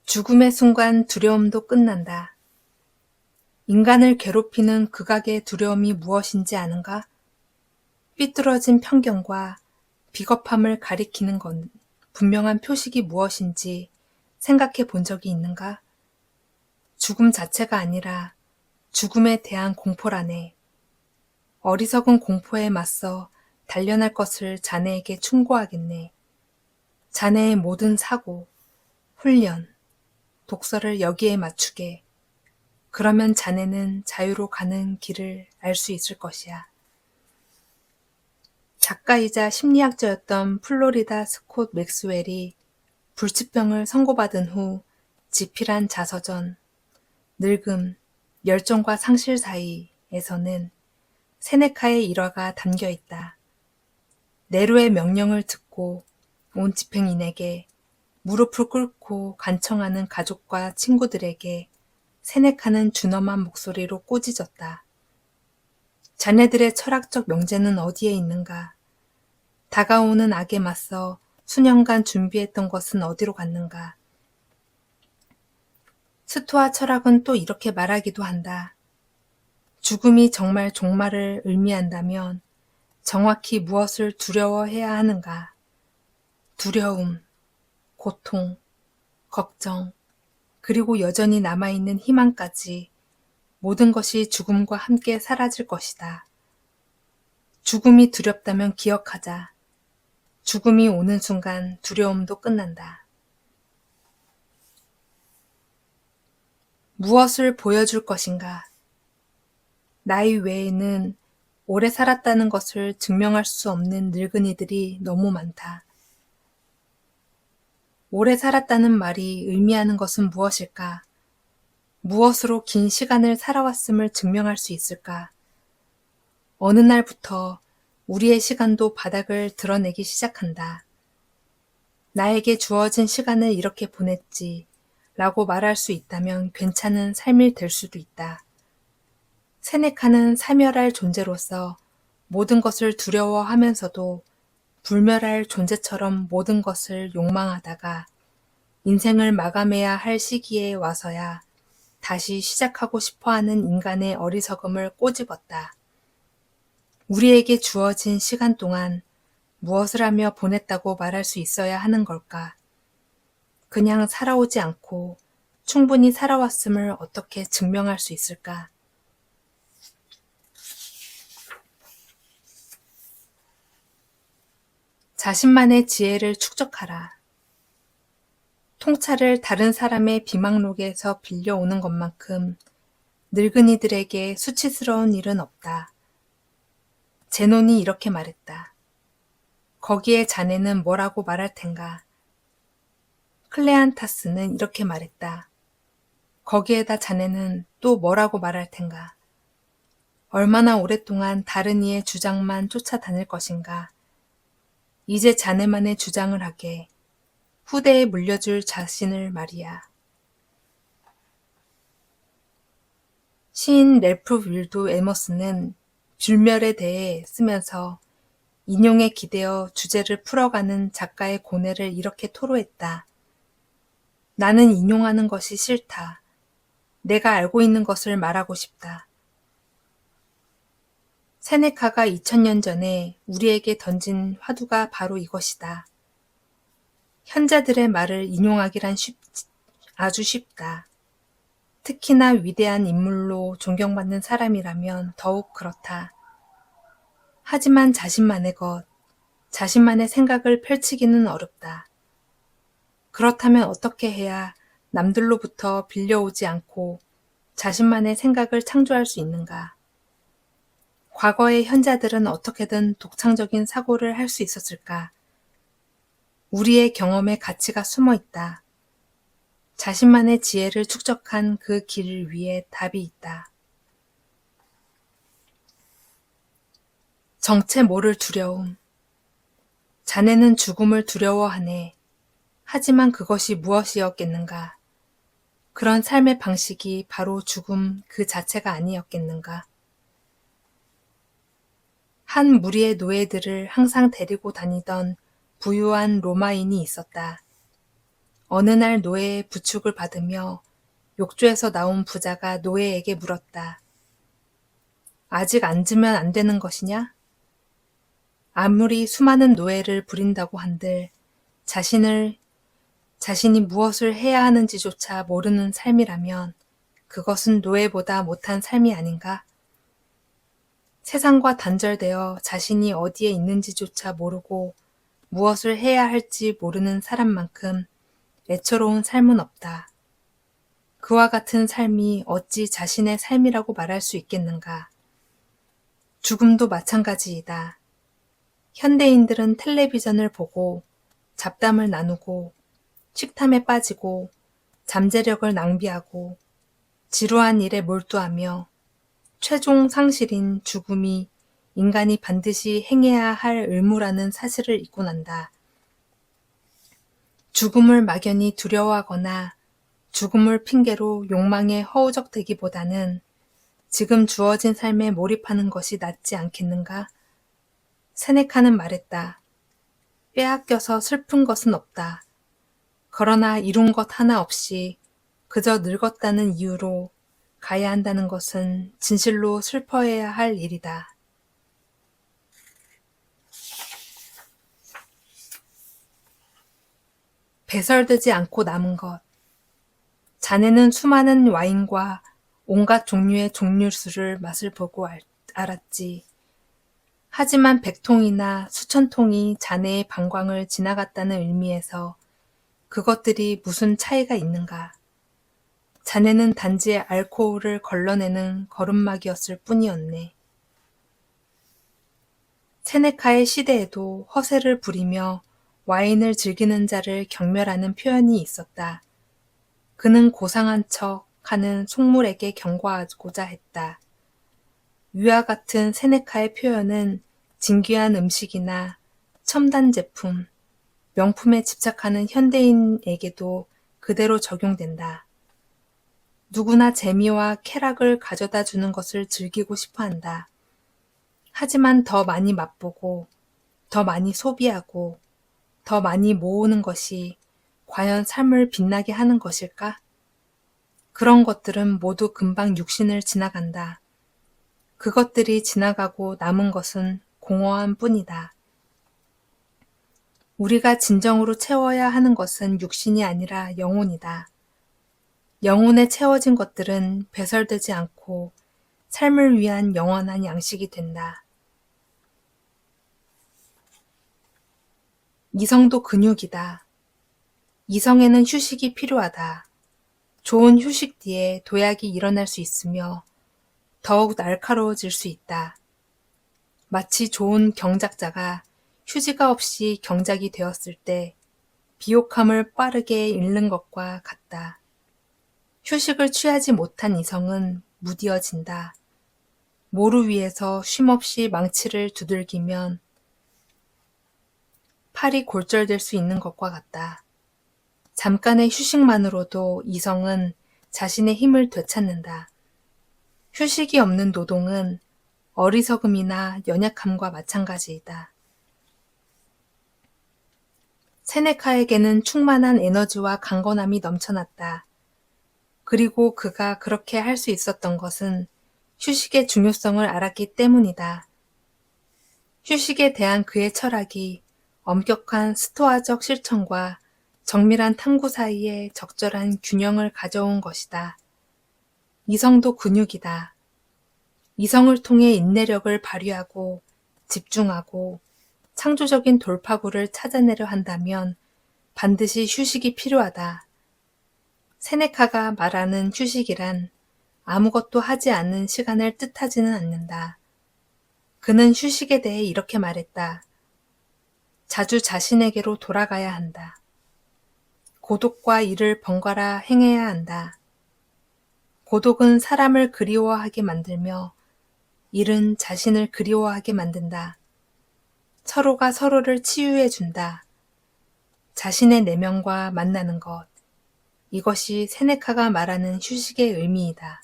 죽음의 순간 두려움도 끝난다. 인간을 괴롭히는 극악의 두려움이 무엇인지 아는가? 삐뚤어진 편견과 비겁함을 가리키는 건 분명한 표식이 무엇인지 생각해 본 적이 있는가? 죽음 자체가 아니라 죽음에 대한 공포라네. 어리석은 공포에 맞서 단련할 것을 자네에게 충고하겠네. 자네의 모든 사고, 훈련, 독서를 여기에 맞추게. 그러면 자네는 자유로 가는 길을 알 수 있을 것이야. 작가이자 심리학자였던 플로리다 스콧 맥스웰이 불치병을 선고받은 후 집필한 자서전 늙음, 열정과 상실 사이에서는 세네카의 일화가 담겨 있다. 네로의 명령을 듣고 온 집행인에게 무릎을 꿇고 간청하는 가족과 친구들에게 세네카는 준엄한 목소리로 꾸짖었다. 자네들의 철학적 명제는 어디에 있는가? 다가오는 악에 맞서 수년간 준비했던 것은 어디로 갔는가? 스토아 철학은 또 이렇게 말하기도 한다. 죽음이 정말 종말을 의미한다면 정확히 무엇을 두려워해야 하는가? 두려움, 고통, 걱정, 그리고 여전히 남아있는 희망까지 모든 것이 죽음과 함께 사라질 것이다. 죽음이 두렵다면 기억하자. 죽음이 오는 순간 두려움도 끝난다. 무엇을 보여줄 것인가? 나이 외에는 오래 살았다는 것을 증명할 수 없는 늙은이들이 너무 많다. 오래 살았다는 말이 의미하는 것은 무엇일까? 무엇으로 긴 시간을 살아왔음을 증명할 수 있을까? 어느 날부터 우리의 시간도 바닥을 드러내기 시작한다. 나에게 주어진 시간을 이렇게 보냈지 라고 말할 수 있다면 괜찮은 삶이 될 수도 있다. 세네카는 사멸할 존재로서 모든 것을 두려워하면서도 불멸할 존재처럼 모든 것을 욕망하다가 인생을 마감해야 할 시기에 와서야 다시 시작하고 싶어하는 인간의 어리석음을 꼬집었다. 우리에게 주어진 시간 동안 무엇을 하며 보냈다고 말할 수 있어야 하는 걸까? 그냥 살아오지 않고 충분히 살아왔음을 어떻게 증명할 수 있을까? 자신만의 지혜를 축적하라. 통찰을 다른 사람의 비망록에서 빌려오는 것만큼 늙은이들에게 수치스러운 일은 없다. 제논이 이렇게 말했다. 거기에 자네는 뭐라고 말할 텐가? 클레안타스는 이렇게 말했다. 거기에다 자네는 또 뭐라고 말할 텐가? 얼마나 오랫동안 다른 이의 주장만 쫓아다닐 것인가? 이제 자네만의 주장을 하게. 후대에 물려줄 자신을 말이야. 시인 랠프 윌도 에머스는 불멸에 대해 쓰면서 인용에 기대어 주제를 풀어가는 작가의 고뇌를 이렇게 토로했다. 나는 인용하는 것이 싫다. 내가 알고 있는 것을 말하고 싶다. 세네카가 2000년 전에 우리에게 던진 화두가 바로 이것이다. 현자들의 말을 인용하기란 아주 쉽다. 특히나 위대한 인물로 존경받는 사람이라면 더욱 그렇다. 하지만 자신만의 것, 자신만의 생각을 펼치기는 어렵다. 그렇다면 어떻게 해야 남들로부터 빌려오지 않고 자신만의 생각을 창조할 수 있는가? 과거의 현자들은 어떻게든 독창적인 사고를 할 수 있었을까? 우리의 경험에 가치가 숨어 있다. 자신만의 지혜를 축적한 그 길 위에 답이 있다. 정체 모를 두려움. 자네는 죽음을 두려워하네. 하지만 그것이 무엇이었겠는가? 그런 삶의 방식이 바로 죽음 그 자체가 아니었겠는가? 한 무리의 노예들을 항상 데리고 다니던 부유한 로마인이 있었다. 어느 날 노예의 부축을 받으며 욕조에서 나온 부자가 노예에게 물었다. 아직 앉으면 안 되는 것이냐? 아무리 수많은 노예를 부린다고 한들 자신이 무엇을 해야 하는지조차 모르는 삶이라면 그것은 노예보다 못한 삶이 아닌가? 세상과 단절되어 자신이 어디에 있는지조차 모르고 무엇을 해야 할지 모르는 사람만큼 애처로운 삶은 없다. 그와 같은 삶이 어찌 자신의 삶이라고 말할 수 있겠는가? 죽음도 마찬가지이다. 현대인들은 텔레비전을 보고 잡담을 나누고 식탐에 빠지고 잠재력을 낭비하고 지루한 일에 몰두하며 최종 상실인 죽음이 인간이 반드시 행해야 할 의무라는 사실을 잊고 난다. 죽음을 막연히 두려워하거나 죽음을 핑계로 욕망에 허우적대기보다는 지금 주어진 삶에 몰입하는 것이 낫지 않겠는가? 세네카는 말했다. 빼앗겨서 슬픈 것은 없다. 그러나 이룬 것 하나 없이 그저 늙었다는 이유로 가야 한다는 것은 진실로 슬퍼해야 할 일이다. 배설되지 않고 남은 것. 자네는 수많은 와인과 온갖 종류의 종류술을 맛을 보고 알았지. 하지만 100통이나 수천 통이 자네의 방광을 지나갔다는 의미에서 그것들이 무슨 차이가 있는가? 자네는 단지 알코올을 걸러내는 걸음막이었을 뿐이었네. 세네카의 시대에도 허세를 부리며 와인을 즐기는 자를 경멸하는 표현이 있었다. 그는 고상한 척 하는 속물에게 경고하고자 했다. 위와 같은 세네카의 표현은 진귀한 음식이나 첨단 제품, 명품에 집착하는 현대인에게도 그대로 적용된다. 누구나 재미와 쾌락을 가져다 주는 것을 즐기고 싶어 한다. 하지만 더 많이 맛보고, 더 많이 소비하고, 더 많이 모으는 것이 과연 삶을 빛나게 하는 것일까? 그런 것들은 모두 금방 육신을 지나간다. 그것들이 지나가고 남은 것은 공허함 뿐이다. 우리가 진정으로 채워야 하는 것은 육신이 아니라 영혼이다. 영혼에 채워진 것들은 배설되지 않고 삶을 위한 영원한 양식이 된다. 이성도 근육이다. 이성에는 휴식이 필요하다. 좋은 휴식 뒤에 도약이 일어날 수 있으며 더욱 날카로워질 수 있다. 마치 좋은 경작자가 휴지가 없이 경작이 되었을 때 비옥함을 빠르게 잃는 것과 같다. 휴식을 취하지 못한 이성은 무디어진다. 모루 위에서 쉼없이 망치를 두들기면 팔이 골절될 수 있는 것과 같다. 잠깐의 휴식만으로도 이성은 자신의 힘을 되찾는다. 휴식이 없는 노동은 어리석음이나 연약함과 마찬가지이다. 세네카에게는 충만한 에너지와 강건함이 넘쳐났다. 그리고 그가 그렇게 할 수 있었던 것은 휴식의 중요성을 알았기 때문이다. 휴식에 대한 그의 철학이 엄격한 스토아적 실천과 정밀한 탐구 사이에 적절한 균형을 가져온 것이다. 이성도 근육이다. 이성을 통해 인내력을 발휘하고 집중하고 창조적인 돌파구를 찾아내려 한다면 반드시 휴식이 필요하다. 세네카가 말하는 휴식이란 아무것도 하지 않는 시간을 뜻하지는 않는다. 그는 휴식에 대해 이렇게 말했다. 자주 자신에게로 돌아가야 한다. 고독과 일을 번갈아 행해야 한다. 고독은 사람을 그리워하게 만들며 일은 자신을 그리워하게 만든다. 서로가 서로를 치유해 준다. 자신의 내면과 만나는 것. 이것이 세네카가 말하는 휴식의 의미이다.